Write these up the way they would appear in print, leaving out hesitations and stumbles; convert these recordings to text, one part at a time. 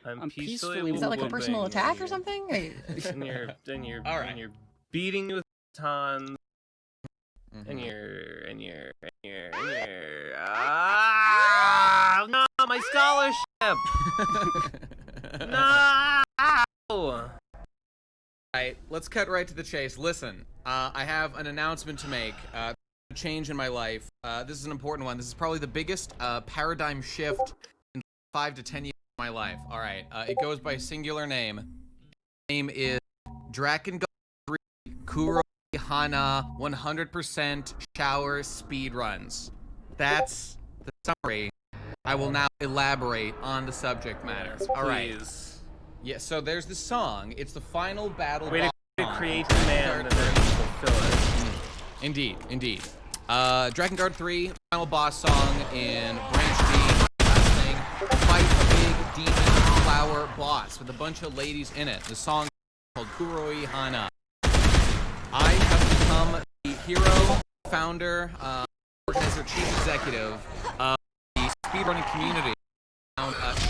I'm peacefully. Is that like a personal attack or something? And you're All right. and you're beating with batons. And you're no, my scholarship. No. All right, let's cut right to the chase. Listen, I have an announcement to make. Change in my life. This is an important one. This is probably the biggest paradigm shift in 5 to 10 years of my life. All right, it goes by singular name. Name is Draken 3 Kuro Hana 100% shower speed runs. That's the summary. I will now elaborate on the subject matter. All right. Yeah, so there's the song. It's the final battle. Way to create demand and then fulfill it. Indeed. Drakengard 3, final boss song in Branch D. Last thing, fight a big demon flower boss with a bunch of ladies in it. The song is called Kuroi Hana. I have become the hero, founder, organizer, chief executive of the speedrunning community.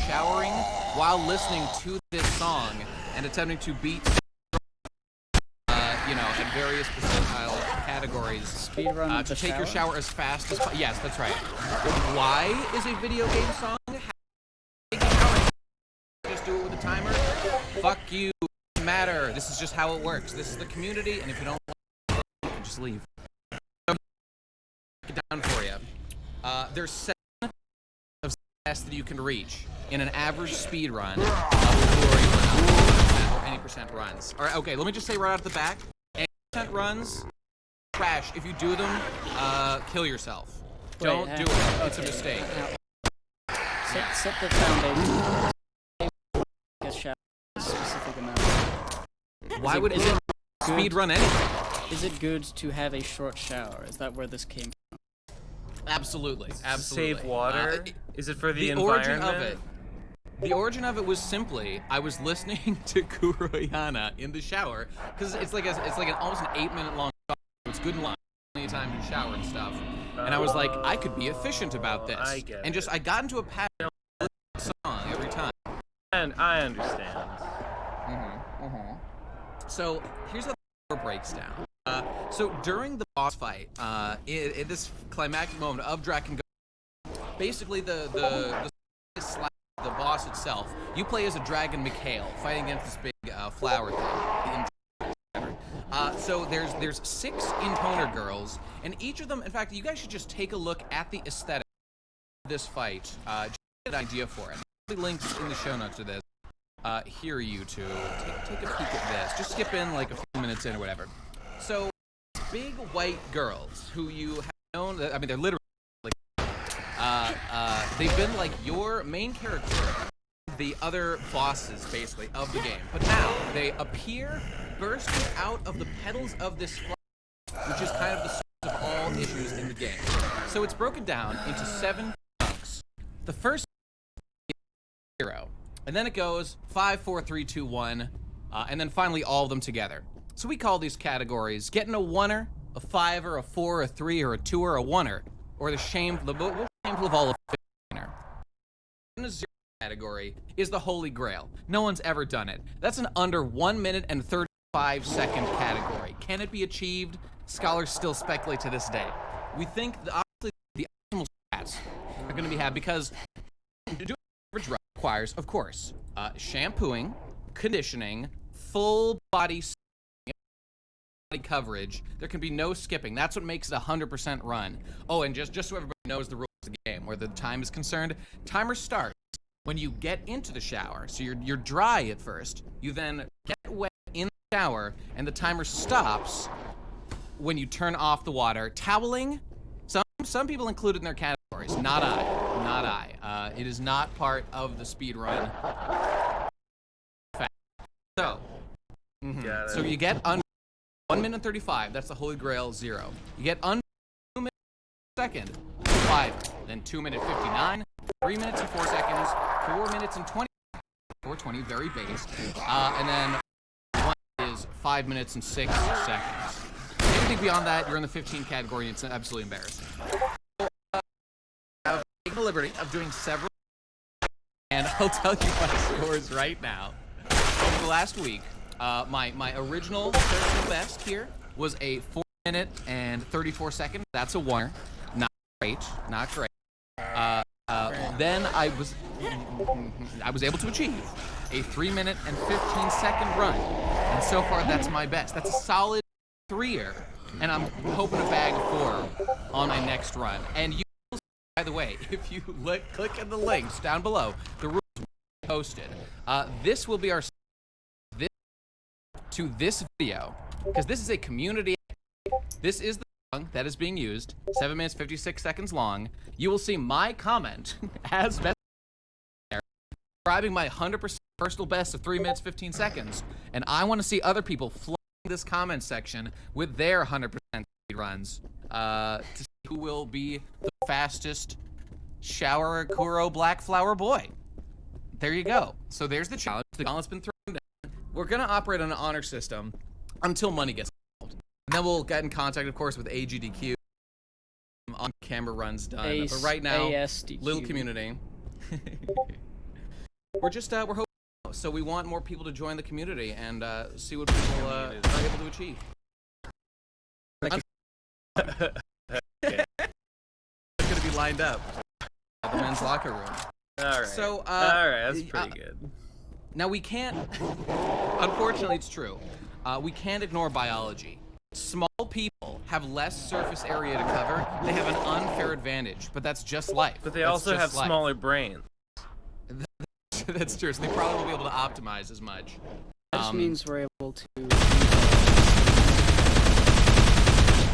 Showering while listening to this song and attempting to beat, at various percentile categories. Speedrun to take your shower as fast as possible. Yes, that's right. Why is a video game song? Just do it with a timer? Fuck you. Doesn't matter. This is just how it works. This is the community, and if you don't like it, you can just leave. Get down for you. There's 7 of success that you can reach in an average speed run or any percent runs. All right, okay, let me just say right out the back, any percent runs, trash. If you do them, kill yourself. Don't do it. It's a mistake. Set the foundation. Get shower a specific amount. Why would it speed run anything? Is it good to have a short shower? Is that where this came from? Absolutely. Save water? Is it for the environment? The origin of it was simply I was listening to Kuroyana in the shower because it's like almost an 8-minute long song. It's good and long, plenty of time to shower and stuff. And I was like, I could be efficient about this. I got into a pattern of song every time. And I understand. So here's how the score breaks down. So during the boss fight, in this climactic moment of Drakengard, basically the boss itself, you play as a dragon Mikhail fighting against this big flower thing. So there's 6 intoner girls, and each of them, in fact, you guys should just take a look at the aesthetic of this fight. Just get an idea for it. I'll be linked in the show notes to this. Here, you two, take a peek at this. Just skip in like a few minutes in or whatever. So, big white girls who you have known, I mean, they're literally they've been like your main character, the other bosses, basically, of the game. But now, they appear bursting out of the petals of this flower, which is kind of the source of all issues in the game. So it's broken down into 7 chunks. The first is 0, and then it goes 5, 4, 3, 2, 1, and then finally all of them together. So we call these categories getting a 1er, a 5er, a 4, a 3, or a 2er, a 1er, or the shameful of all of winner. In the 0 category is the Holy Grail. No one's ever done it. That's an under 1 minute and 35-second category. Can it be achieved? Scholars still speculate to this day. We think obviously the optimal stats are going to be had because doing average run requires, of course, shampooing, conditioning, full body coverage. There can be no skipping. That's what makes it a 100% run. Oh, and just so everybody knows the rules of the game, where the time is concerned, timer starts when you get into the shower. So you're dry at first. You then get wet in the shower, and the timer stops when you turn off the water. Toweling, some people include it in their categories. Not I. It is not part of the speed run. So, so you get under 1 minute 35, that's the Holy Grail 0. You get under 2 minutes per second, 5, then 2 minute 59, 3 minutes and 4 seconds, 4 minutes and 20, 420, very base, and then 1 is 5 minutes and 6 seconds. Anything beyond that, you're in the 15 category, and it's absolutely embarrassing. I've taken the liberty of doing several, and I'll tell you my scores right now. Over the last week, my original personal best here was a 4 minute and 34 second. That's a winner. Not great. Not great. Then I was able to achieve a 3 minute and 15 second run, and so far that's my best. That's a solid 3-er, and I'm hoping to bag a 4 on my next run. And you, by the way, if you click in the links down below, the rules will be posted. This will be our to this video, because this is a community. This is the song that is being used, 7 minutes 56 seconds long. You will see my comment as best describing my 100% personal best of 3 minutes 15 seconds, and I want to see other people flooding this comment section with their 100% speed runs to see who will be the fastest Shower Kuro Black Flower Boy. There you go. So there's the challenge. The gauntlet's been thrown down. We're gonna operate on an honor system until money gets involved. And then we'll get in contact, of course, with AGDQ. On-camera runs done. But right now, ASDQ. little community. We're just we're hoping. So we want more people to join the community and see what people are able to achieve. It's gonna be lined up at the men's locker room. All right. So, all right, that's pretty good. Now we can't. Unfortunately, it's true. We can't ignore biology. Small people have less surface area to cover. They have an unfair advantage, but that's just life. But they That's also have just life. smaller brains. That's true. So they probably won't be able to optimize as much. That just means we're able to.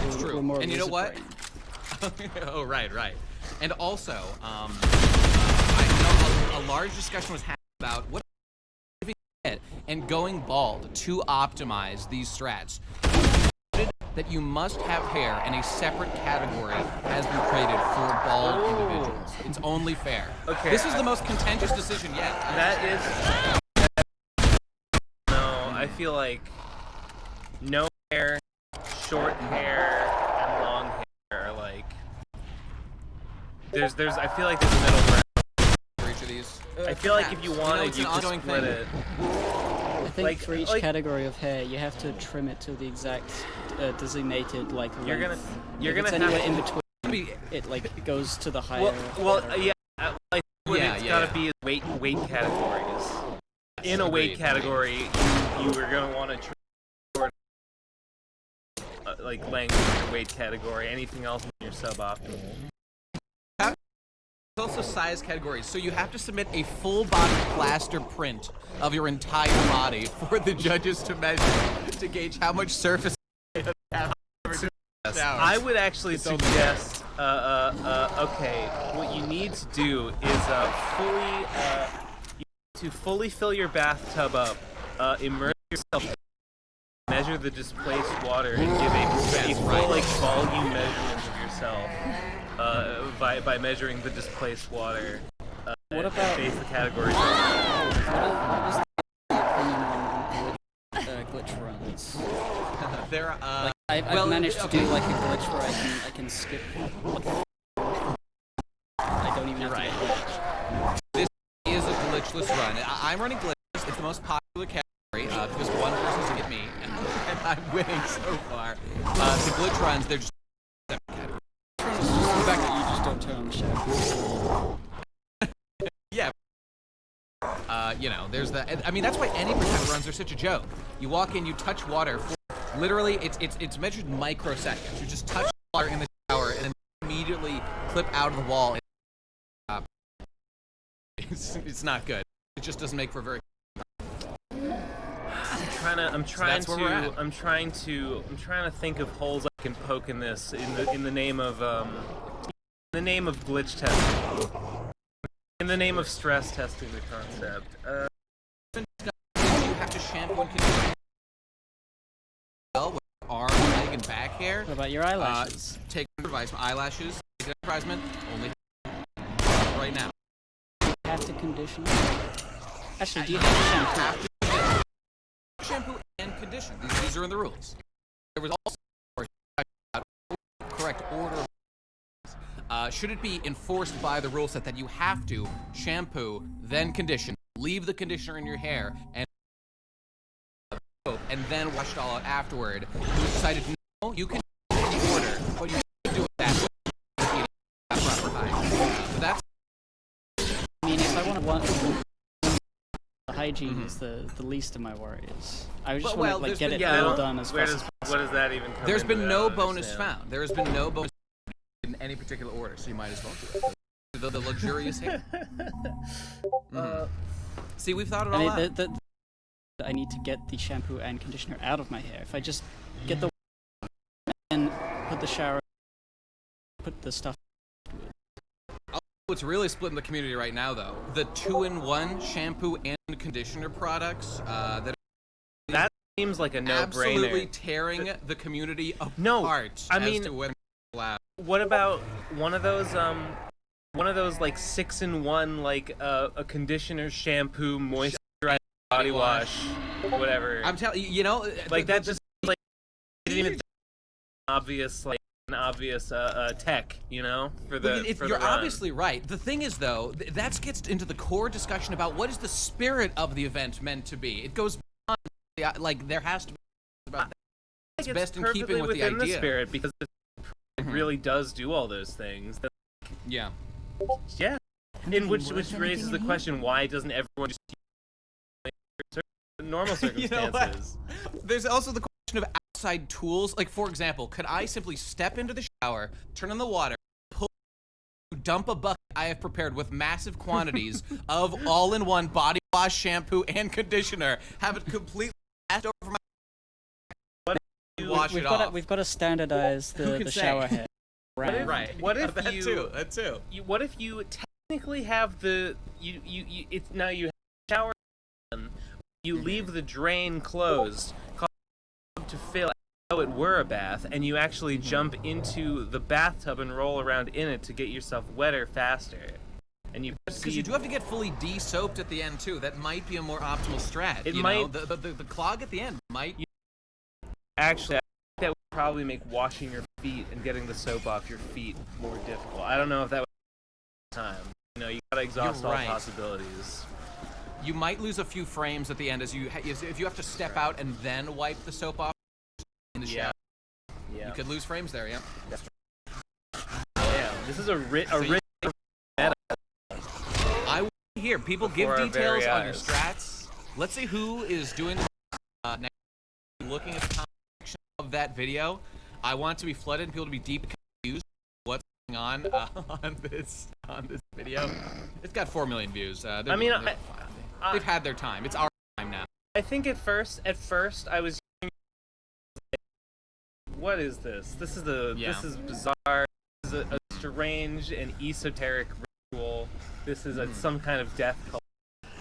It's true. We're more And you know what? brain. Oh, right. And also, I know a large discussion was happening about what and going bald to optimize these strats. That you must have hair, and a separate category has been created for bald individuals. It's only fair. Okay. This is the most contentious decision yet. That is. No, I feel like no hair, short hair, and long hair are like. There's. I feel like there's a middle ground. For each of these. I feel like if you wanted, you could split it. I think for each category of hair, you have to trim it to the exact designated length. You're gonna if it's have anywhere to in between. It like goes to the higher. Yeah. Like it's gotta be weight categories. In a weight category, you are gonna want to trim like length in your weight category. Anything else in your suboptimal. There's also size categories, so you have to submit a full body plaster print of your entire body for the judges to measure to gauge how much surface you have. I would actually suggest, okay, what you need to do is fully fill your bathtub up, immerse yourself, measure the displaced water, and give a full like volume measurement of yourself. By measuring the displaced water, what about base the categories? What is the opinion on glitch runs? There, like I've managed to do like a glitch where I can skip. I don't even have to get glitch. This is a glitchless run. I'm running glitchless. It's the most popular category because one person's to get me, and I'm winning so far. The glitch runs, they're just category. The fact that you just don't turn on the shadow. Yeah. You know, there's the. I mean, that's why any pretend runs are such a joke. You walk in, you touch water. Literally, it's measured microseconds. You just touch water in the shower and then immediately clip out of the wall. It's not good. It just doesn't make for a very. I'm trying to think of holes I can poke in this in the name of glitch testing. In the name of stress testing the concept. You have to shampoo and condition with arm, leg, and back hair. What about your eyelashes? Take advice. Eyelashes. Take advisement. Only right now. You have to condition. Actually, do you have to shampoo? Shampoo and condition. These are in the rules. There was also correct order. should it be enforced by the rule set that you have to shampoo, then condition, leave the conditioner in your hair, and then wash it all out afterward? It was decided, no, you can do the order, but you should do it that way. Proper time. So that's. I mean, if I want the hygiene is the least of my worries. I just want to like get it all done as fast as possible. What does that even come There's been no bonus understand. found. There has been no bonus in any particular order, so you might as well do it. The luxurious hair. See, we've thought it all out. I need to get the shampoo and conditioner out of my hair. If I just get the and put the shower, put the stuff. What's really splitting the community right now, though, the 2-in-1 shampoo and conditioner products that seems like a no-brainer. Absolutely tearing the community apart. No, I mean, as to whether what about one of those like 6-in-1 like a conditioner, shampoo, moisturizer, body wash, whatever. I'm telling you, you know, like that just like didn't even obvious like. An obvious tech, you know, for the you're obviously right. The thing is, though, that gets into the core discussion about what is the spirit of the event meant to be. It goes beyond, like, there has to be about that. It's best in keeping with the idea. The spirit, because it really does do all those things. Yeah. Yeah. In which raises the question: why doesn't everyone just use normal circumstances? You know, there's also the question of outside tools. Like, for example, could I simply step into the shower, turn on the water, dump a bucket I have prepared with massive quantities of all-in-one body wash, shampoo, and conditioner, have it completely passed over my wash it off? We've got to standardize the shower head. Right. What if that too? What if you technically have the you have shower done, you leave the drain closed to fill as though it were a bath, and you actually jump into the bathtub and roll around in it to get yourself wetter faster. And you because you do have to get fully de-soaped at the end too. That might be a more optimal strat. It you might. know? The clog at the end might. Actually, I think that would probably make washing your feet and getting the soap off your feet more difficult. I don't know if that would take time. You know, you gotta exhaust all possibilities. You might lose a few frames at the end if you have to step out and then wipe the soap off in the shower. Yeah. You could lose frames there, yeah. That's right. Damn, this is a rich meta. I want to hear people give details on your strats. Let's see who is doing next. Looking at the comment section of that video, I want to be flooded and people to be deep confused what's going on this video. It's got 4 million views. I mean, they've had their time. It's our time now. I think at first I was what is this? This is bizarre. This is a strange and esoteric ritual. This is some kind of death cult.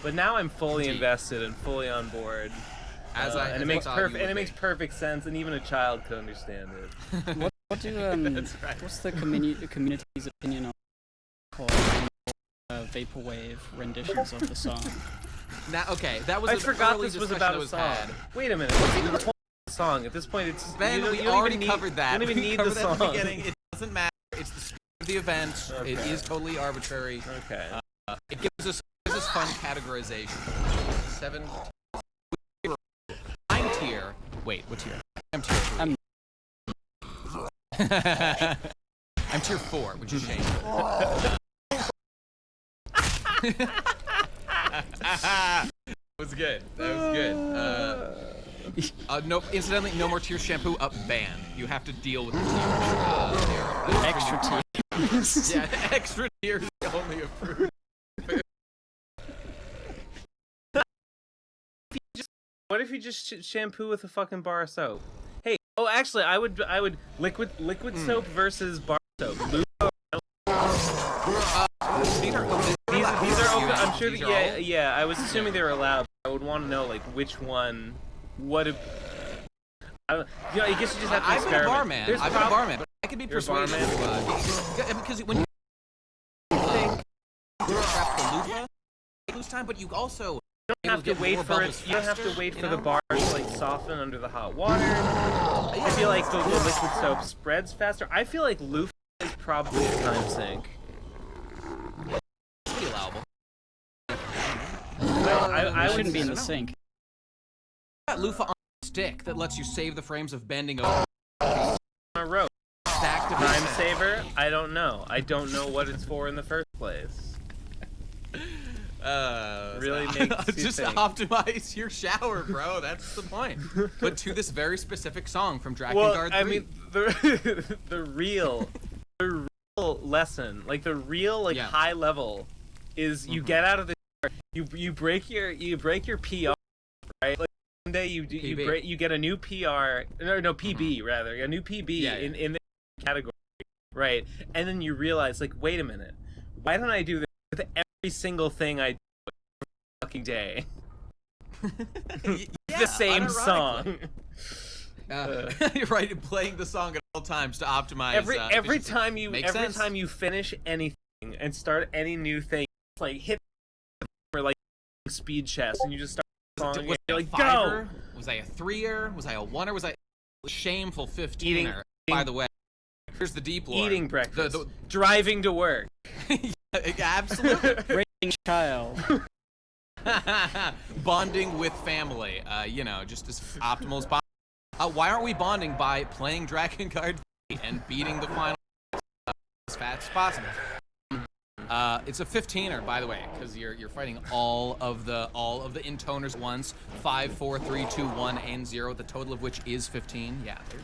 But now I'm fully invested and fully on board. It makes perfect sense, and even a child could understand it. What do what's the community's opinion on vaporwave renditions of the song? Now, okay, that was. I forgot this was about a song. Wait a minute. What's even the point of the song? At this point, it's Ben. We already covered that. You don't even need the song. At the beginning. It doesn't matter. It's the spirit of the event. Okay. It is totally arbitrary. Okay. It gives us fun categorization. 7. I'm tier. Wait, what tier? I'm tier 3. I'm tier 4, which is shameful. That was good. No, incidentally, no more tear shampoo up banned. You have to deal with the tears. Extra tears. Yeah, extra tears is only approved. What if you just shampoo with a fucking bar of soap? Hey, actually, I would liquid soap versus bar soap. These are open. I'm sure. Yeah. I was assuming they were allowed. But I would want to know like which one. I guess you just have to I've experiment. been a barman. I've been a barman, but I can be persuaded. Because when you think you trap the loofah, you lose time, but you also you don't have to wait for it. You don't have to wait for the bars to like soften under the hot water. I feel like the liquid soap spreads faster. I feel like loofah is probably a time sink. Pretty allowable. I It would shouldn't be in the know. sink. Got loofah on a stick that lets you save the frames of bending over. on a rope. Stacked to Time saver? I don't know. I don't know what it's for in the first place. Really makes you just think. optimize your shower, bro. That's the point. But to this very specific song from Drakengard Well, 3. I mean, the real lesson, like the real Yeah. high level, is you get out of the you break your PR, right? Like one day you PB. get a new PR, no PB rather, a new PB Yeah, yeah. in the category, right? And then you realize, like, wait a minute, why don't I do this with every single thing I do every fucking day? Yeah, The same unironically. song. You're right, playing the song at all times to optimize. Every efficiency. time you finish anything and start any new thing, it's like hit for like speed chess, and you just start the song. Was You're I a like, go. fiver? Was I a threer? Was I a oneer? Was I a shameful 15er? By the way, here's the deep lore. Eating breakfast, The- driving to work. Absolutely. Raising child. Bonding with family. You know, just as optimal as possible. Why aren't we bonding by playing Drakengard 3 and beating the final as fast as possible? It's a 15er, by the way, because you're fighting all of the intoners once. 5, 4, 3, 2, 1, and 0. The total of which is 15. Yeah, there's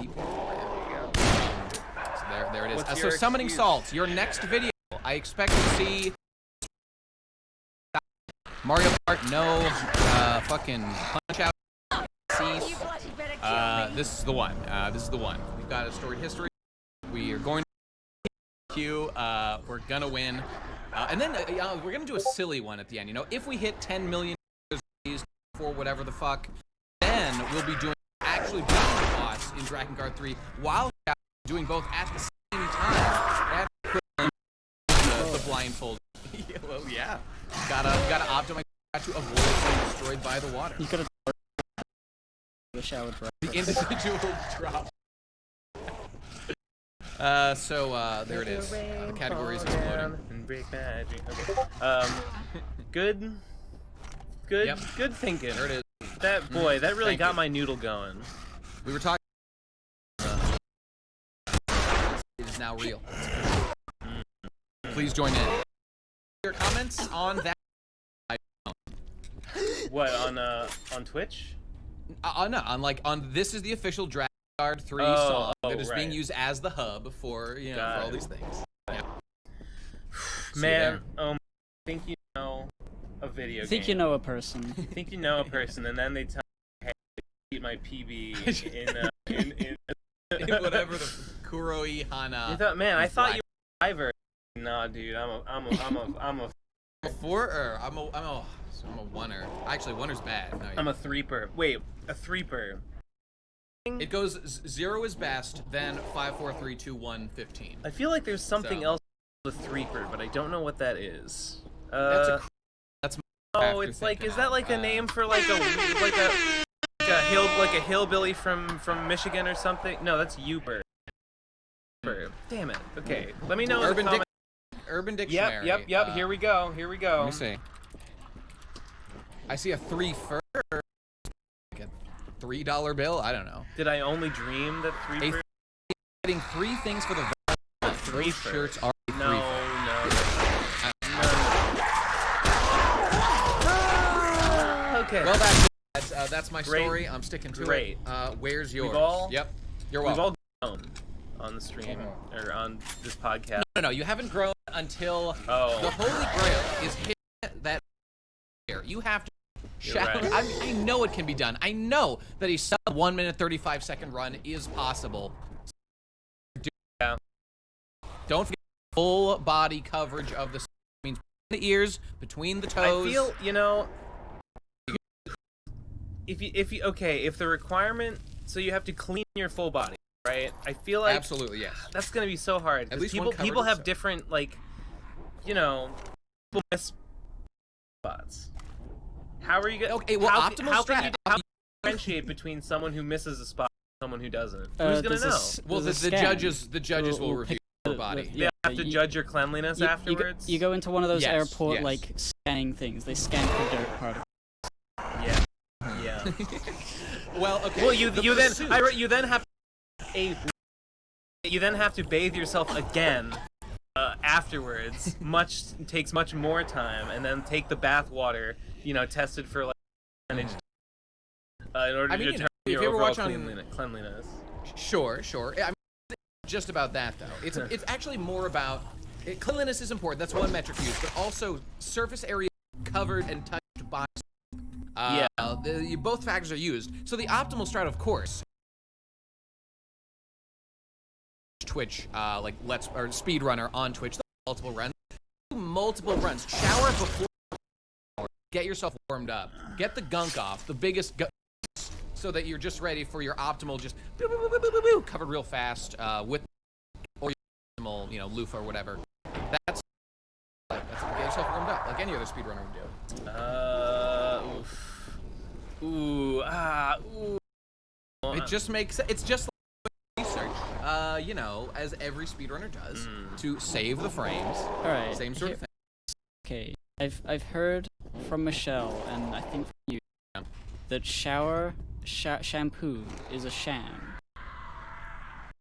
people. So there it is. What's So your summoning excuse? salts. Your next video, I expect to see Mario Kart. No, fucking punch out. Cease. This is the one. This is the one. We've got a storied history. We are going to Q. We're gonna win. And then we're gonna do a silly one at the end. You know, if we hit 10 million for whatever the fuck, then we'll be doing actually beating the boss in Drakengard 3 while doing both at the same time. That's the blindfold. Well, yeah. Gotta optimize to avoid being destroyed by the water. You could have the shower drop. The individual drop. There it is. The category is exploding. And break magic. Okay. Good Yep. good thinking. There it is. That boy, that really Thank got you. my noodle going. We were talking. It is now real. Please join in. Your comments on that? What, on Twitch? No, on this is the official Drakengard 3 Oh, song oh, that is being right. used as the hub for for Got all it. these things. Yeah. See you Man, there. I think you know a video I think game. you know a person. I think you know a person, and then they tell me, hey, beat my PB in In whatever the Kuroi Hana. You thought, man, I thought flag. you were a driver. Nah, dude, I'm a 4 or I'm a oneer. Actually, oneer's bad. No, a threeper. Wait, a threeper. It goes 0 is best, then 5, 4, 3, 2, 1, 15. I feel like there's something So. else called a threeper, but I don't know what that is. That's Oh, after it's like, thinking is that out. like a name for like a hillbilly from Michigan or something? No, that's Uber. Damn it. Okay, let me know in the comments. Urban Dictionary. Yep. Here we go. Let me see. I see a 3 fur. Like a $3 bill. I don't know. Did I only dream that threeper? Getting 3 things for the Three shirts are No, free. no. Okay. Well, that's my Great. story. I'm sticking to Great. it. Where's yours? all- Yep. You're We've welcome. all grown on the stream or on this podcast. No, you haven't grown until Oh. the Holy Grail is hitting that air. You have to shout. right. I know it can be done. I know that a sub 1 minute 35-second run is possible. Yeah. Don't forget full body coverage of the means between the ears, between the toes. I feel, if the requirement, so you have to clean your full body, right? I feel like Absolutely, yes. that's gonna be so hard. At 'Cause least one people covered have so. different, like, people miss spots. How are you gonna? Okay, well, how, optimal how can you strat. how can you differentiate between someone who misses a spot and someone who doesn't? Who's gonna There's a know? s- Well, there's the a scan. judges will We'll review pick your body. with- They have to judge your cleanliness afterwards. You go into one of those Yes, airport yes. like scanning things. They scan for dirt particles. Yeah. Yeah. Well, okay. Well, the you then pursuit- you then have you then have to bathe yourself again afterwards. Takes much more time, and then take the bath water. Tested for like percentage in order to determine if your you ever overall watch on- cleanliness. Sure. I mean, it's just about that though. It's actually more about cleanliness is important. That's one metric used, but also surface area covered and touched by. Both factors are used. So the optimal strat, of course. Twitch, or speedrunner on Twitch, multiple runs. Do multiple runs. Shower before. Get yourself warmed up. Get the gunk off, the biggest so that you're just ready for your optimal, just covered real fast with or your optimal, loofah or whatever. That's get yourself warmed up like any other speedrunner would do. Ooh. It just makes it's just like research, as every speedrunner does to save the frames. All right. Same sort of thing. Okay. I've heard from Michelle and I think from you that shampoo is a sham.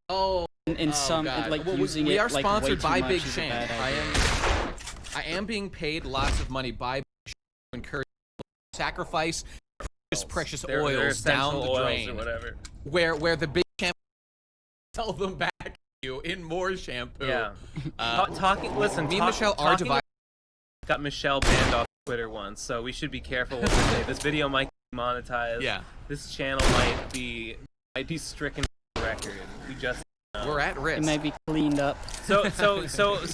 Oh. In some God. like Well, using we it are like sponsored way by too much Big is a Sham. bad idea. I am being paid lots of money by Big Sham to encourage people to sacrifice precious Their oils down essential the oils drain. or whatever. Where the Big Sham sell them back to you in more shampoo. Yeah. Listen. Me and Michelle are divided. Got Michelle banned off Twitter once, so we should be careful what we say. This video might be monetized. Yeah. This channel might be stricken from the record. We just We're at risk. It may be cleaned up. so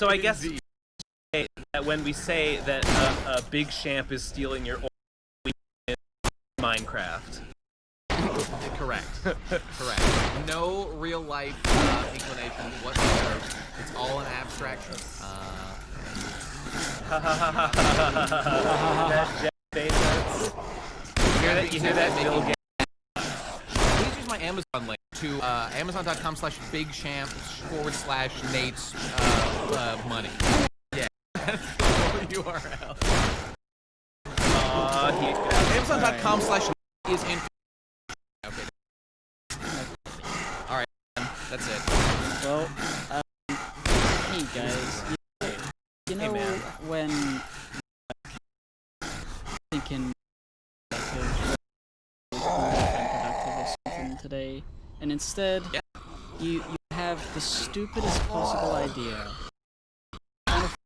I guess that when we say that a Big Champ is stealing your oil, we mean Minecraft. Correct. No real life inclination whatsoever. It's all an abstraction. That Jeff Bezos. You hear that, Bill Gates? Please use my Amazon link to amazon.com/bigchamp /Nate's money. Yeah. That's the URL. Amazon.com / is in. Okay. All right. That's it. Well, hey guys, you know man. when thinking productive or something today, and instead you have the stupidest possible idea. Kind of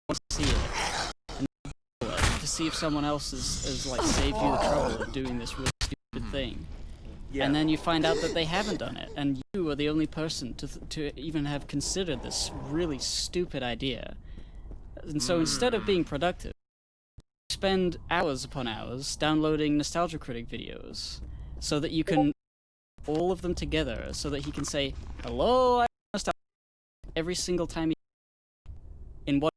want to see it, and to see if someone else is like saved you the trouble of doing this really stupid thing. Yeah. And then you find out that they haven't done it, and you are the only person to even have considered this really stupid idea. And so instead of being productive, spend hours upon hours downloading Nostalgia Critic videos, so that you can all of them together, so that he can say, "Hello, I'm Nostalgia," every single time he in what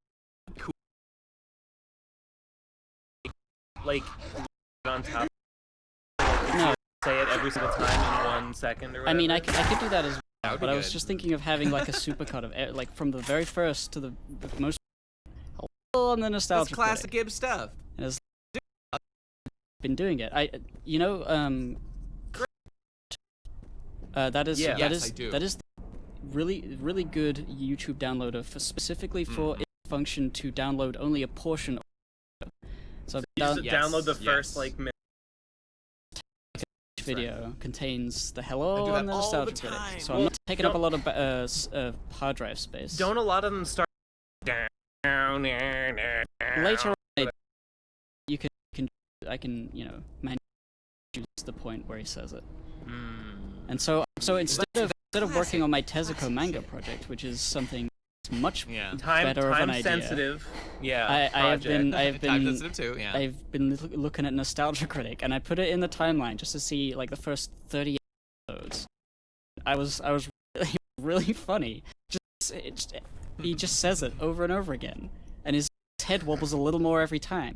Like on top. no. Say it every single time in 1 second or whatever. I mean, I could do that as That well, would but be I was good. just thinking of having like a supercut of like from the very first to the most. Hello, I'm the Nostalgia That's classic Critic. Gibbs stuff. And it's been doing it. That is Yeah. that Yes, is I do. that is really good YouTube downloader specifically for its function to download only a portion of it. So You just Yes, download the yes. first minute. each video contains the I hello do that and the all the Nostalgia Critic. time. So I'm not taking up a lot of hard drive space. Don't a lot of them start down? Later on, I can manage the point where he says it. And so instead of working on my Tezuko manga project, which is something that's much better of an idea, sensitive. Yeah. I have been Time sensitive too. Yeah. I've been looking at Nostalgia Critic, and I put it in the timeline just to see like the first 30 episodes. I was really funny. He just says it over and over again, and his head wobbles a little more every time.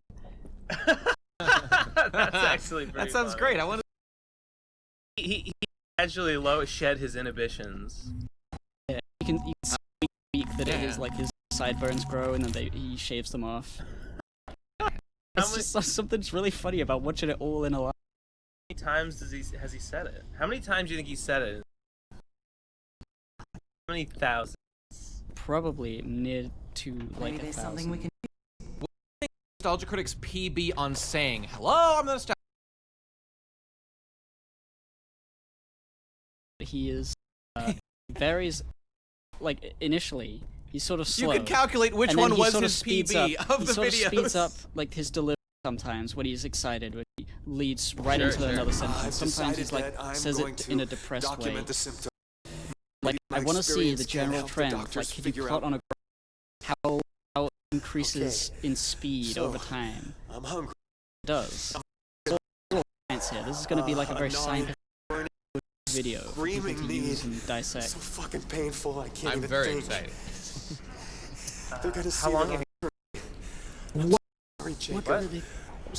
That's actually pretty That sounds funny. great. I want to. He gradually shed his inhibitions. Yeah, you can see like his sideburns grow and then he shaves them off. It's just something's really funny about watching it all in a line. How many times has he said it? How many times do you think he said it? How many thousands? Probably near to like Maybe there's something 1,000. we can. Nostalgia Critics PB on saying, hello, I'm the Nostalgia. He is varies, like initially he's sort of slow. You can calculate which and then one he was sort of his speeds PB up, of he the sort videos. of speeds up like his delivery sometimes when he's excited, when he leads right into another sentence. Sometimes he's like says it in a depressed way. Like I want to see the general trend. Like can you plot on a graph how it increases in speed over time? I'm hungry. It does. Little science here. This is going to be like a very scientific video for people to use and dissect. So fucking painful. I can't I'm even very think. excited. They're gonna see How long that have I'm sorry, Jacob. What? I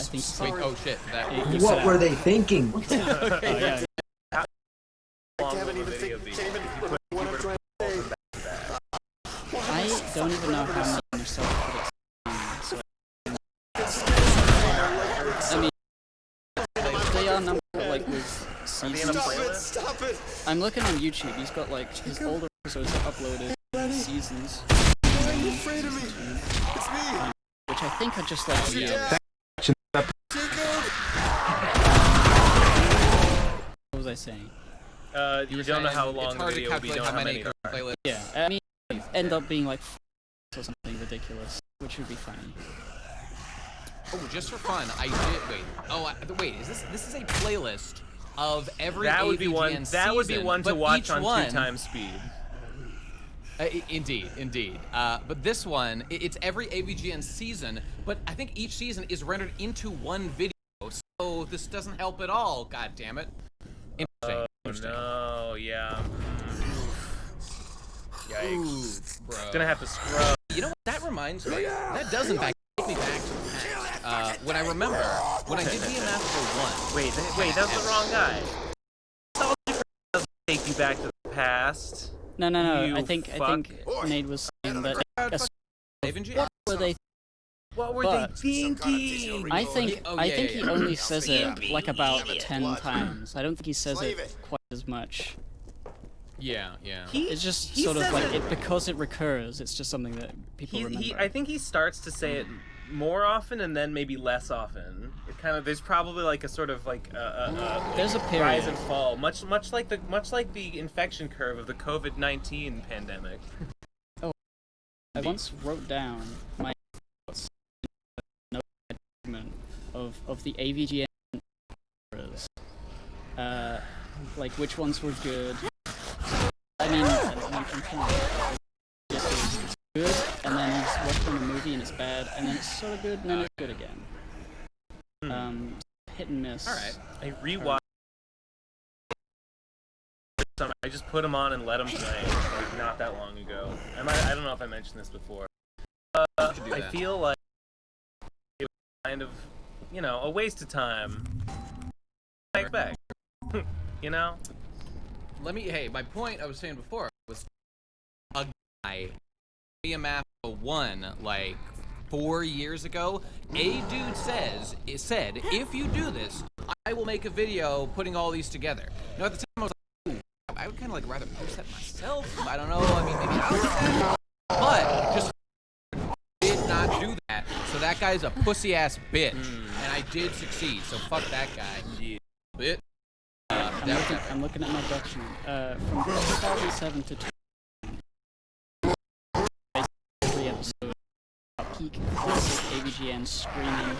think Wait, oh shit. That, What were they thinking? oh, yeah. I long haven't will even the video think. be? Can't even remember what I'm trying to say. I don't even know how many nostalgia critics so I mean, they are numbered like with seasons. Stop it! I'm looking on YouTube. He's got like his older episodes are uploaded in seasons, Why are you afraid of me? It's me! which I think are just like videos. Jacob! What was I saying? You were don't know saying how it's long the hard to video will be. calculate Don't know how many there are. playlists. Yeah, I mean, end up being like or something ridiculous, which would be funny. Oh, just for fun, I did. Wait. Oh, wait. This is a playlist of every That would be AVGN one. That would be season, one to but watch each on one, 2 times speed. Indeed. But this one, it's every AVGN season, but I think each season is rendered into one video, so this doesn't help at all. God damn it. Interesting. Interesting. No, yeah. Yikes. Bro. Gonna have to scrub. You know what? That reminds me. That does in fact take me back to the past. When I remember when I did BMF for 1. Wait, that's the wrong guy. Nostalgia doesn't take you back to the past. No. You I think Nate was saying that. What were they? What were But- they thinking? I think Oh, I yeah, think yeah, he yeah. only says it like about 10 times. I don't think he says it quite as much. Yeah. It's just he sort of says like it- it because it recurs. It's just something that people remember. I think he starts to say it more often and then maybe less often. It kind of there's probably like a sort of like There's a rise period. and fall, much like the infection curve of the COVID-19 pandemic. I once wrote down my thoughts in a document of the AVGN eras. Like which ones were good. I mean, I'm trying to it's good, and then he's watching a movie and it's bad, and then it's sort of good, and then it's good again. Hit and miss. All right. I rewatched. I just put them on and let them play like not that long ago. I don't know if I mentioned this before. You should do I that. feel like it was kind of, a waste of time. Back. Hey, my point I was saying before was a guy, BMF 1, like 4 years ago, a dude said, if you do this, I will make a video putting all these together. At the time I was like, ooh, I would kind of like rather post that myself. I don't know, I mean, maybe I'll do that. But just did not do that. So that guy's a pussy-ass bitch. And I did succeed, so fuck that guy. Bit. I'm looking at my document. From 2007 to 3 episodes. Peak classic AVGN screaming.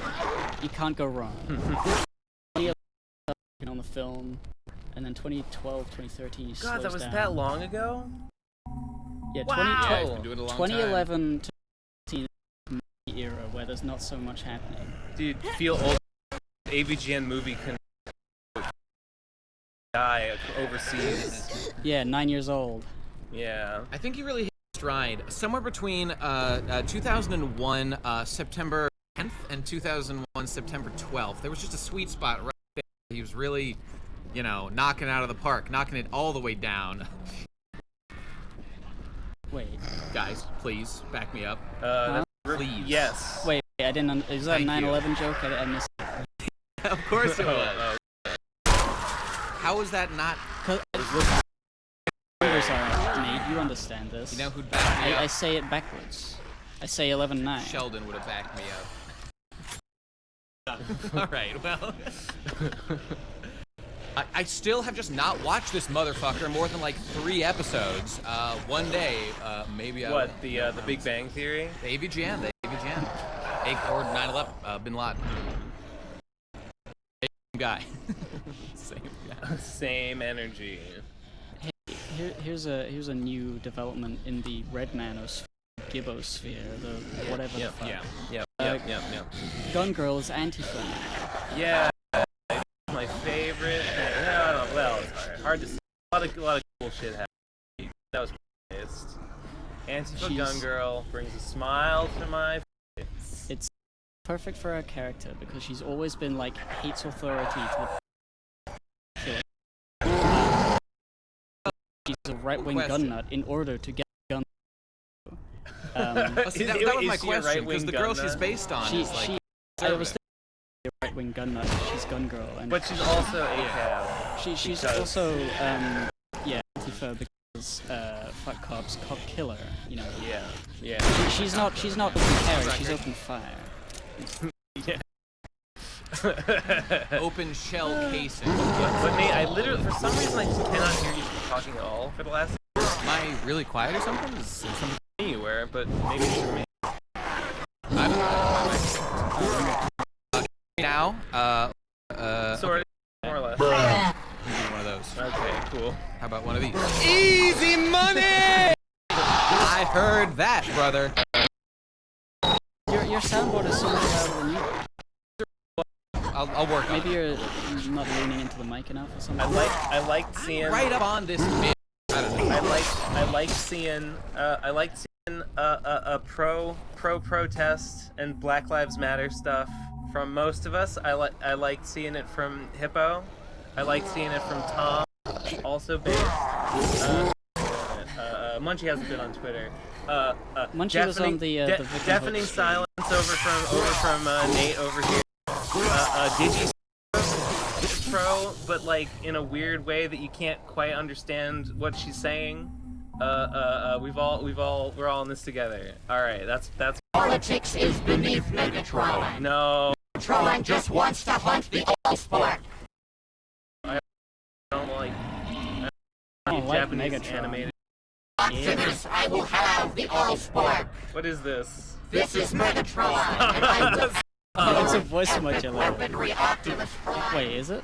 You can't go wrong. 2011 on the film, and then 2012, 2013. He God, slows that was down. that long ago? Yeah, Wow. 2012. Yeah, he's been doing it a long 2011 to 2013 era where there's not so much happening. Dude, feel old. AVGN movie can die overseas. Yeah, 9 years old. Yeah. I think he really hit stride somewhere between 2001 September 10th and 2001 September 12th. There was just a sweet spot right there. He was really, knocking it out of the park, knocking it all the way down. Wait. Guys, please back me up. Please. Yes. Wait, I didn't. Is that a Thank you. 9/11 joke? I missed. Of course it was. Oh, How is that not? Numbers are Nate. You understand this. You know who'd back me I up? say it backwards. I say 11/9. Sheldon would have backed me up. All right, well. I still have just not watched this motherfucker more than like 3 episodes. One day, maybe I will. What, the Big Bang Theory? The AVGN, the AVGN. Or 9/11, Bin Laden. Same guy. Same guy. Same energy. Here's a new development in the Red Manosphere, Gibbosphere, the whatever the fuck. Yep. Gun Girl is Antifa. Yeah, my favorite. No, well, it's hard to say. A lot of cool shit happened. That was pissed. Antifa Gun Girl brings a smile to my face. It's perfect for her character because she's always been like hates authority to the she's a right-wing gun nut in order to get a gun. Oh, see, that was my Is she a question, right-wing because the gun girl she's nut? based on is like... I was thinking a right-wing gun nut. She's Gun Girl, and But she's also ACAB. she's because- also Antifa because fuck cops, cop killer. You know. Yeah. She's not open carry. She's open fire. Open shell casing. But Nate, I literally, for some reason, I just cannot hear you talking at all for the last. Am I really quiet or something? Is there something Anywhere, but maybe it's for me. I don't know. Now, Sort of, more or less. one of those. Okay, cool. How about one of these? Easy money! I heard that, brother. Your soundboard is so much louder than you. I'll work on Maybe it. you're not leaning into the mic enough or something. I liked seeing. Right up on this bit. I don't know. I liked seeing a pro protest and Black Lives Matter stuff from most of us. I liked seeing it from Hippo. I liked seeing it from Tom, also big. Munchie hasn't been on Twitter. Munchie was on the Victim deafening Hoax silence over from Nate over here. Digi pro, but like in a weird way that you can't quite understand what she's saying. We're all in this together. All right, that's. Politics is beneath Megatron. No. Megatron just wants to hunt the all-sport. I don't like. I don't like Japanese Megatron. animated. Optimus, I will have the all-sport. What is this? This is Megatron, and I will It's a voice modulator. weaponry Optimus Prime. Wait, is it?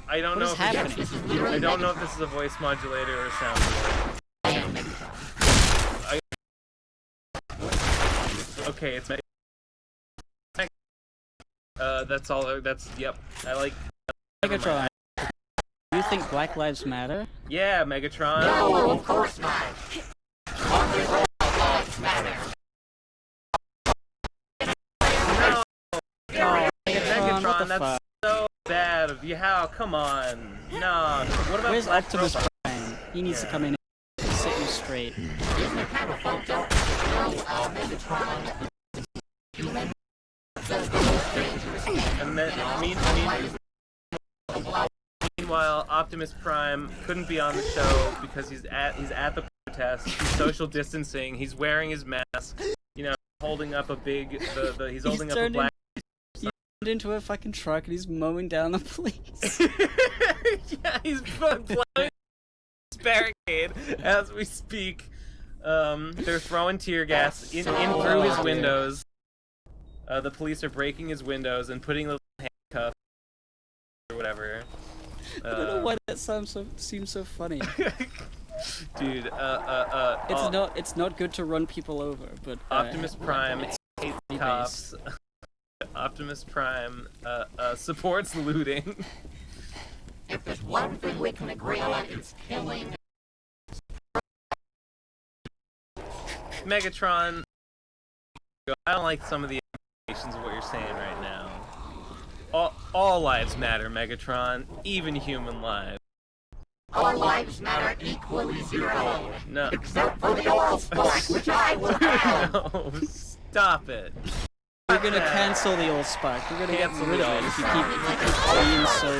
I don't What know. is happening? I don't know if this is a voice modulator or a sound. Okay, it's. That's all. That's yep. I like. Megatron. Do you think Black Lives Matter? Yeah, Megatron. No, of course not. Only all lives matter. Megatron, what Megatron, the that's fuck? so bad of you. How? Come on. No. What about Where's Black Optimus Robot? Prime? He needs to come in and sit you straight. If the catapult don't know Megatron, human, does the most dangerous thing. And then, meanwhile, Optimus Prime couldn't be on the show because he's at the protest. He's social distancing. He's wearing his mask. You know, holding up a big. He's holding up a black. He turned into a fucking truck and he's mowing down the police. Yeah, he's blowing this barricade as we speak. They're throwing tear gas in through his windows. The police are breaking his windows and putting little handcuffs or whatever. I don't know why that seems so funny. Dude, It's not good to run people over, but Optimus Prime hates pretty cops. Optimus Prime supports looting. If there's one thing we can agree on, it's killing. Megatron, I don't like some of the implications of what you're saying right now. All lives matter, Megatron, even human lives. Our lives matter equally zero. No. Except for the oral spark, which I will have. No, stop it. We're gonna cancel the old spark. We're gonna get Cancel rid the of it old if you keep being so.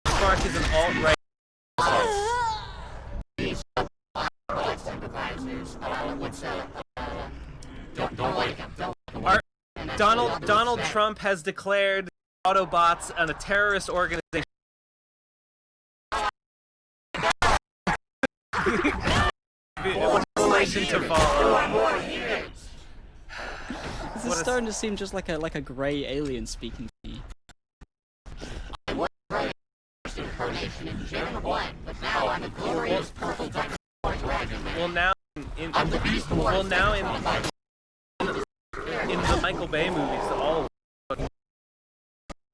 Spark is an alt-right. Sympathizers would say, don't like him. Donald Trump has declared Autobots a terrorist organization. Legislation to follow. This is starting to seem just like a gray alien speaking to me. Incarnation in Jim Blunt, but now I'm a glorious purple dinosaur dragon. Well, now in the Michael Bay movies, all fucking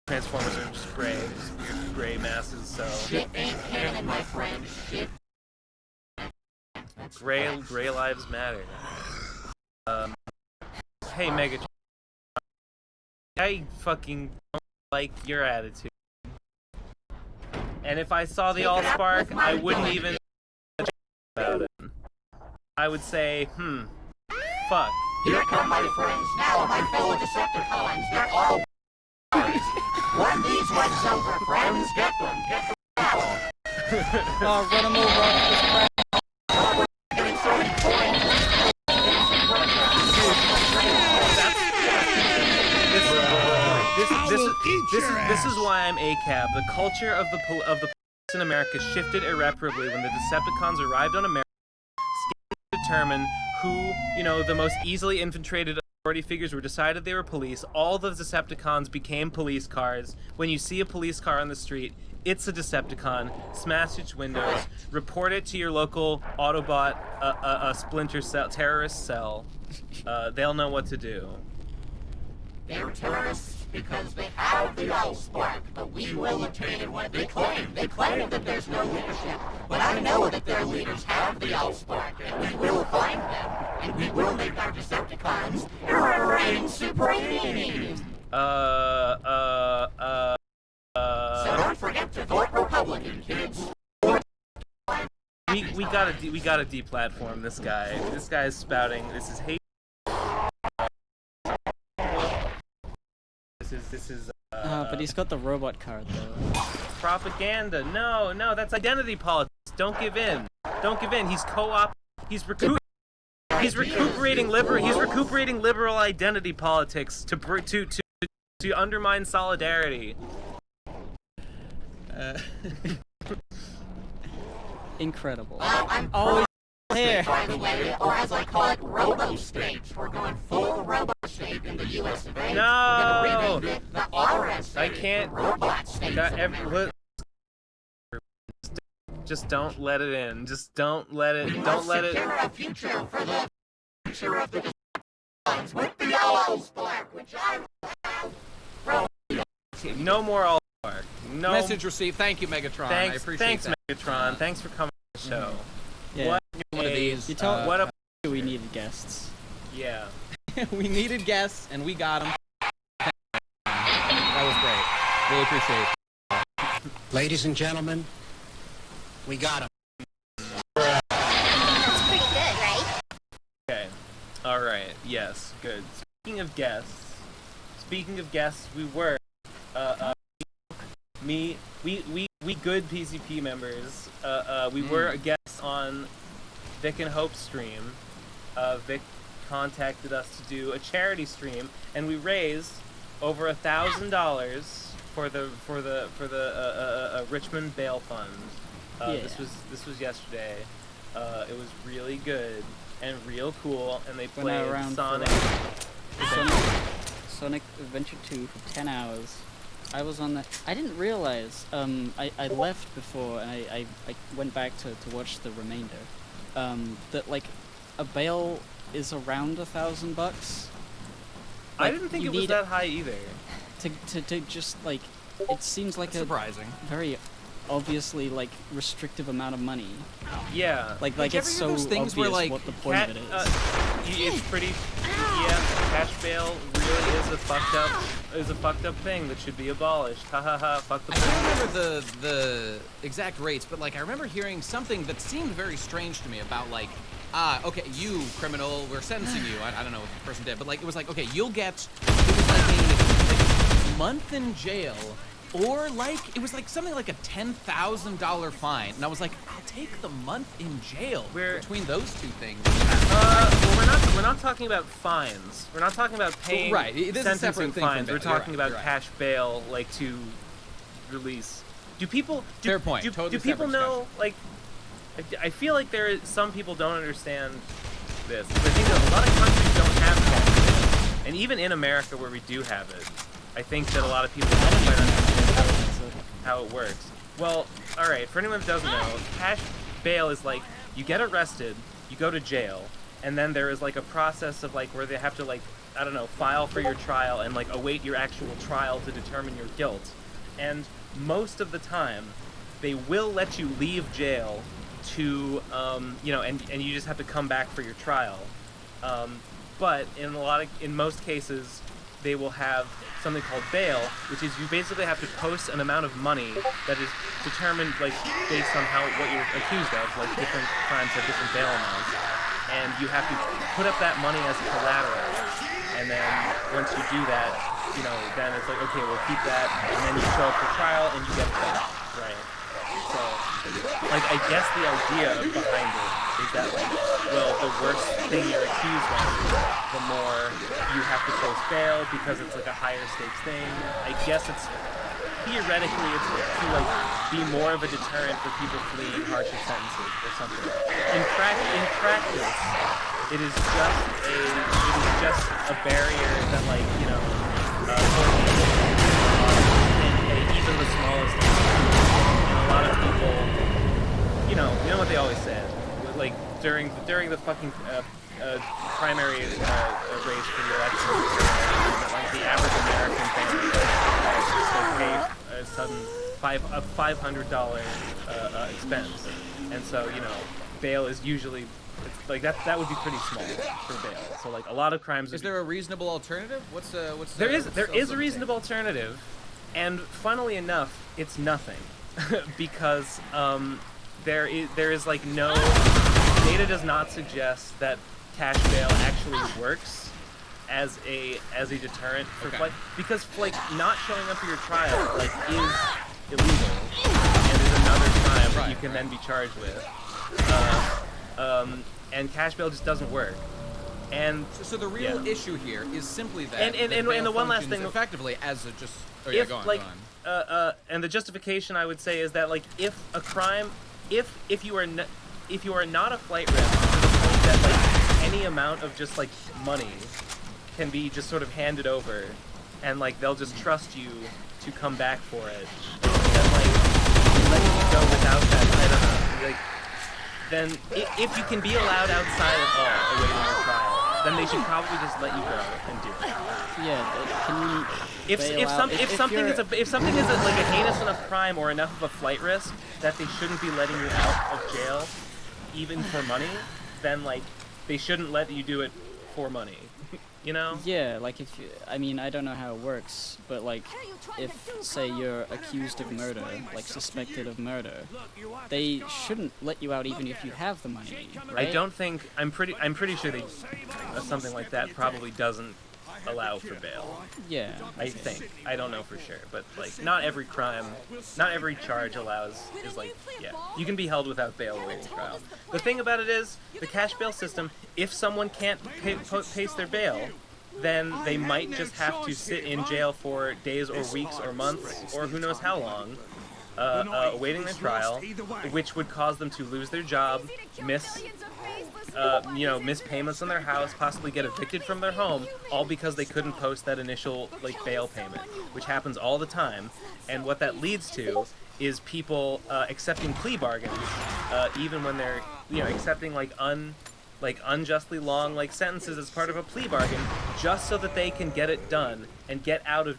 Transformers are just gray, just weird gray masses. So Shit ain't canon, my friend. Shit. gray lives matter. Hey Megatron, I fucking don't like your attitude. And if I saw the Allspark, I wouldn't even about it. I would say, fuck. Here come my friends now, my fellow Decepticons. They're all When these ones over, friends, get them now. Oh, run him over. Getting so many coins. This is why I'm ACAB. The culture of the police in America shifted irreparably when the Decepticons arrived on America, to determine who, the most easily infiltrated authority figures were. Decided they were police. All the Decepticons became police cars. When you see a police car on the street, it's a Decepticon. Smash its windows. Report it to your local Autobot splinter cell, terrorist cell. They'll know what to do. They're terrorists because they have the Allspark, but we will obtain it when they claim. They claim that there's no leadership, but I know that their leaders have the Allspark, and we will find them, and we will make our Decepticons reign supreme. So don't forget to vote Republican, kids. We gotta deplatform this guy. This guy is spouting. This is hate. This is. But he's got the robot card though. Propaganda. No, that's identity politics. Don't give in. Don't give in. He's co-op. He's recuperating liberal identity politics to undermine solidarity. Incredible. Well, I'm Always there. by the way, or as I call it, robo-state. We're going full robo-state in the US of A. No! We're gonna rename it the RS. I can't. Robot state. Just don't let it in. Just don't let it. Don't let it. Secure a future for the future of the designs with the Allspark, which I have. No more Allspark. No. Message received. Thank you, Megatron. I appreciate Thanks, that. Megatron. Thanks for coming to the show. Yeah. What One of these. You told what a we needed guests. yeah. We needed guests, and we got them. That was great. Really appreciate it. Ladies and gentlemen, we got him. That's pretty good, right? Okay. All right. Yes. Good. Speaking of guests, we were we good PCP members. We were guests on Vic and Hope's stream. Vic contacted us to do a charity stream, and we raised over $1,000 for the Richmond Bail Fund. Yeah. This was yesterday. It was really good and real cool, and they Went out played around Sonic. Sonic Adventure 2 for 10 hours. I was on the. I didn't realize. I left before, and I went back to watch the remainder. That like a bail is around $1,000. I didn't think it was that high either. To just like, it seems like That's surprising. a very obviously like restrictive amount of money. Yeah. Like Did you it's ever so hear those things obvious where, like, what the point of it is. It's pretty. Yeah. Cash bail, really is a fucked up thing that should be abolished. Ha ha ha. Fuck the. I don't remember the exact rates, but like I remember hearing something that seemed very strange to me about like, okay, you criminal, we're sentencing you. I don't know what the person did, but like it was like, okay, you'll get, it was like a month in jail, or like it was like something like a $10,000 fine, and I was like, I'll take the month in jail between those two things. Well, we're not talking about fines. We're not talking about paying Right, this is a sentencing separate thing fines. from We're bail. You're talking right, about cash bail, like to release. Do people? Fair point. Do Totally people separate know? Like, I feel like some people don't understand this. I think that a lot of countries don't have cash bail, and even in America where we do have it, I think that a lot of people don't quite understand how it works. Well, all right. For anyone that doesn't know, cash bail is like you get arrested, you go to jail, and then there is like a process of like where they have to like, I don't know, file for your trial and like await your actual trial to determine your guilt. And most of the time, they will let you leave jail to, you know, and you just have to come back for your trial. But in most cases, they will have something called bail, which is you basically have to post an amount of money that is determined like based on what you're accused of. Like different crimes have different bail amounts, and you have to put up that money as collateral. And then once you do that, you know, then it's like, okay, we'll keep that, and then you show up for trial and you get it back, right? So, like, I guess the idea behind it is that, like, well, the worse thing you're accused of, the more you have to post bail because it's like a higher stakes thing. I guess it's theoretically it's to like be more of a deterrent for people fleeing harsher sentences or something. In practice, it is just a barrier that, like, you know, can pay even the smallest amount. And a lot of people, you know what they always said, like during the fucking primary race for the election, like the average American family will pay a sudden $500 expense, and so, you know, bail is usually, it's like that would be pretty small for bail. So like a lot of crimes. Is there a reasonable alternative? There is a reasonable alternative, and funnily enough, it's nothing, because there is like no data does not suggest that cash bail actually works as a deterrent for flight, because like not showing up for your trial like is illegal and is another crime that you can then be charged with. And cash bail just doesn't work. And so the real issue here is simply that. And the one last thing, effectively as a just. Oh if, yeah, go on. Like, go on. And the justification I would say is that, like, if a crime, if you are not a flight risk to the point that like any amount of just like money can be just sort of handed over, and like they'll just trust you to come back for it, then like letting you go without that, I don't know, like, then if you can be allowed outside at all awaiting your trial, then they should probably just let you go and do it. Yeah, can you If something is like a heinous enough crime or enough of a flight risk that they shouldn't be letting you out of jail, even for money, then like they shouldn't let you do it for money. You know? Yeah, like if you, I mean, I don't know how it works, but like if, say, you're accused of murder, like suspected of murder, they shouldn't let you out even if you have the money, right? I don't think, I'm pretty sure they, something like that probably doesn't allow for bail. Yeah. I think. I don't know for sure, but like not every crime, not every charge is like, yeah. You can be held without bail awaiting trial. The thing about it is, the cash bail system, if someone can't pace their bail, then they might just have to sit in jail for days or weeks or months or who knows how long, awaiting their trial, which would cause them to lose their job, miss payments on their house, possibly get evicted from their home, all because they couldn't post that initial like bail payment, which happens all the time. And what that leads to is people accepting plea bargains, even when they're accepting unjustly long like sentences as part of a plea bargain, just so that they can get it done and get out of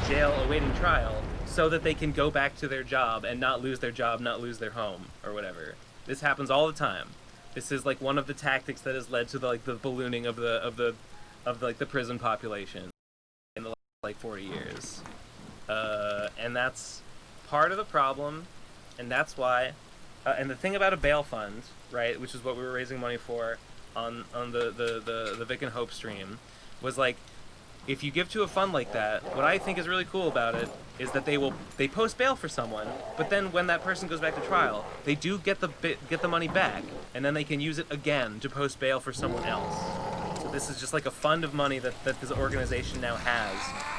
jail awaiting trial, so that they can go back to their job and not lose their job, not lose their home or whatever. This happens all the time. This is like one of the tactics that has led to the ballooning of the of like the prison population in the last like 40 years, and that's part of the problem, and that's why. And the thing about a bail fund, right, which is what we were raising money for on the Vic and Hope stream, was like, if you give to a fund like that, what I think is really cool about it is that they post bail for someone, but then when that person goes back to trial, they do get the money back, and then they can use it again to post bail for someone else. So this is just like a fund of money that this organization now has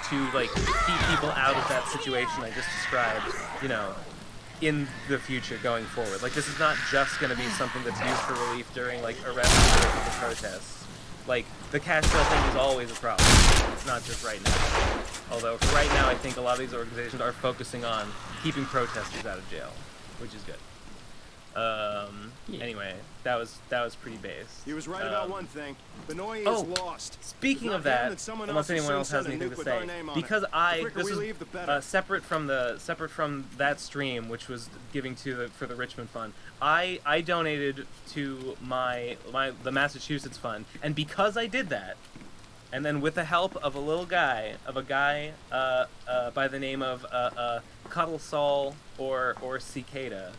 to like keep people out of that situation I just described, you know, in the future going forward. Like, this is not just going to be something that's used for relief during like arrests or the protests. Like, the cash bail thing is always a problem. It's not just right now. Although, for right now, I think a lot of these organizations are focusing on keeping protesters out of jail, which is good. Anyway, that was pretty base. He was right about one thing. Benoit oh, is lost. Speaking of that, unless anyone else has anything to say, because this is separate from that stream, which was giving for the Richmond Fund. I donated to the Massachusetts Fund, and because I did that, and then with the help of a guy by the name of Cuddle Saul or Cicada.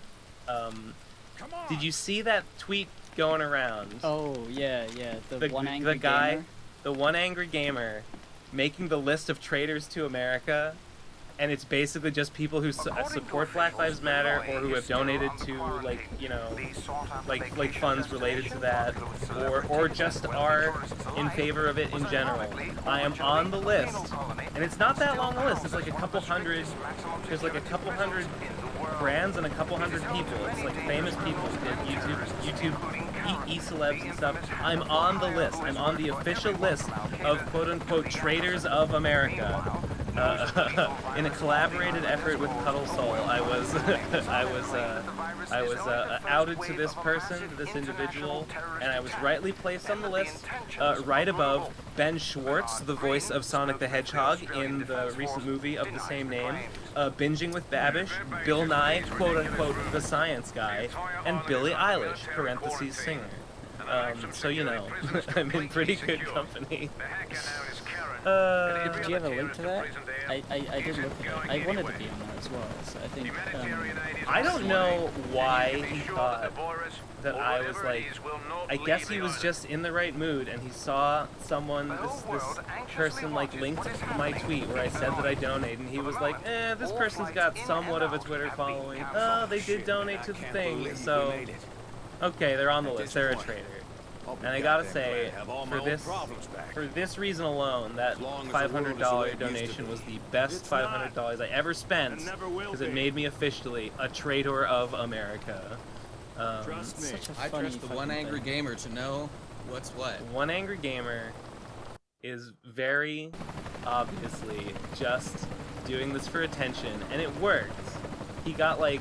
Did you see that tweet going around? Oh yeah, the one angry gamer? The one angry gamer, making the list of traitors to America, and it's basically just people who support Black Lives Matter or who have donated to like, you know, like funds related to that, or just are in favor of it in general. I am on the list, and it's not that long a list. It's like a couple hundred. There's like a couple hundred brands and a couple hundred people. It's like famous people, YouTube e-celebs and stuff. I'm on the list. I'm on the official list of quote-unquote traitors of America. In a collaborated effort with Cuddle Soul, I was outed to this person, to this individual, and I was rightly placed on the list, right above Ben Schwartz, the voice of Sonic the Hedgehog in the recent movie of the same name, Binging with Babish, Bill Nye, quote-unquote, the science guy, and Billie Eilish, parentheses, singer. So, you know, I'm in pretty good company. Did you have a link to that? I did look at it. I wanted to be on that as well, so I think... I don't know why he thought that I was like... I guess he was just in the right mood, and he saw someone, this person, like, linked my tweet where I said that I donated, and he was like, this person's got somewhat of a Twitter following. Oh, they did donate to the thing, so... Okay, they're on the list. They're a traitor. And I gotta say, for this reason alone, that $500 donation was the best $500 I ever spent, because it made me officially a traitor of America. I trust the one angry gamer to know what's what. One angry gamer is very obviously just doing this for attention, and it worked. He got like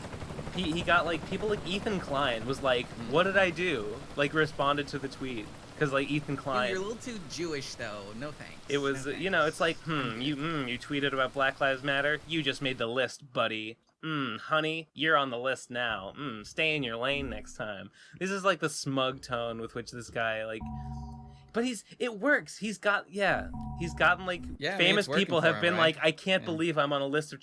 people like Ethan Klein was like, what did I do? Like, responded to the tweet. Because, like, Ethan Klein... You're a little too Jewish, though. No thanks. It was, you know, it's like, you tweeted about Black Lives Matter? You just made the list, buddy. Honey, you're on the list now. Stay in your lane next time. This is, like, the smug tone with which this guy, like... But it works. He's gotten, like, famous people have been like, I can't believe I'm on a list of